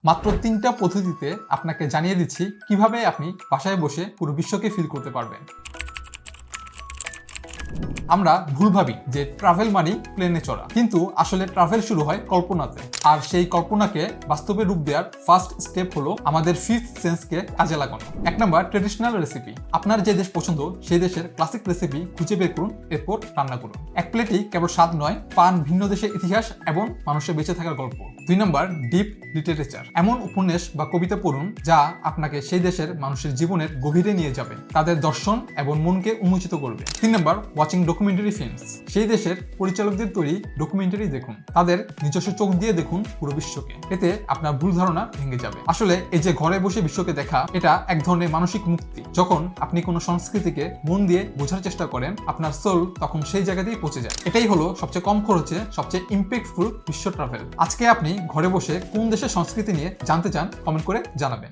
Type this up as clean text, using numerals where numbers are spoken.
মাত্র ৩টা পদ্ধতিতে আপনাকে জানিয়ে দিচ্ছি কিভাবে আপনি বাসায় বসে পুরো বিশ্বকে ফিল করতে পারবেন। আমরা ভুল ভাবি যে ট্রাভেল মানেই প্লেনে চড়া, কিন্তু আসলে ট্রাভেল শুরু হয় কল্পনাতে। আর সেই কল্পনাকে বাস্তবে রূপ দেওয়ার ফার্স্ট স্টেপ হলো আমাদের ফিফথ সেন্সকে কাজে লাগানো। ১ নাম্বার, ট্রেডিশনাল রেসিপি। আপনার যে দেশ পছন্দ সেই দেশের ক্লাসিক রেসিপি খুঁজে বের করুন, এরপর রান্না করুন। এক প্লেটই কেবল স্বাদ নয়, পান ভিন্ন দেশের ইতিহাস এবং মানুষের বেঁচে থাকার গল্প। ২ নাম্বার, ডিপ লিটারেচার। এমন উপন্যাস বা কবিতা পড়ুন যা আপনাকে সেই দেশের মানুষের জীবনের গভীরে নিয়ে যাবে, তাদের দর্শন এবং মনকে উন্মোচিত করবে। ৩ নাম্বার, ওয়াচিং ডকুমেন্টারি ফিল্মস। সেই দেশের পরিচালকদের তৈরি ডকুমেন্টারি দেখুন, তাদের নিজস্ব চোখ দিয়ে দেখুন পুরো বিশ্বকে। এতে আপনার ভুল ধারণা ভেঙে যাবে। আসলে এই যে ঘরে বসে বিশ্বকে দেখা, এটা এক ধরনের মানসিক মুক্তি। যখন আপনি কোনো সংস্কৃতিকে মন দিয়ে বোঝার চেষ্টা করেন, আপনার সোল তখন সেই জায়গাতেই পৌঁছে যায়। এটাই হলো সবচেয়ে কম খরচে সবচেয়ে ইম্প্যাক্টফুল বিশ্ব ট্রাভেল। আজকে আপনি ঘরে বসে কোন দেশের সংস্কৃতি নিয়ে জানতে চান, কমেন্ট করে জানাবেন।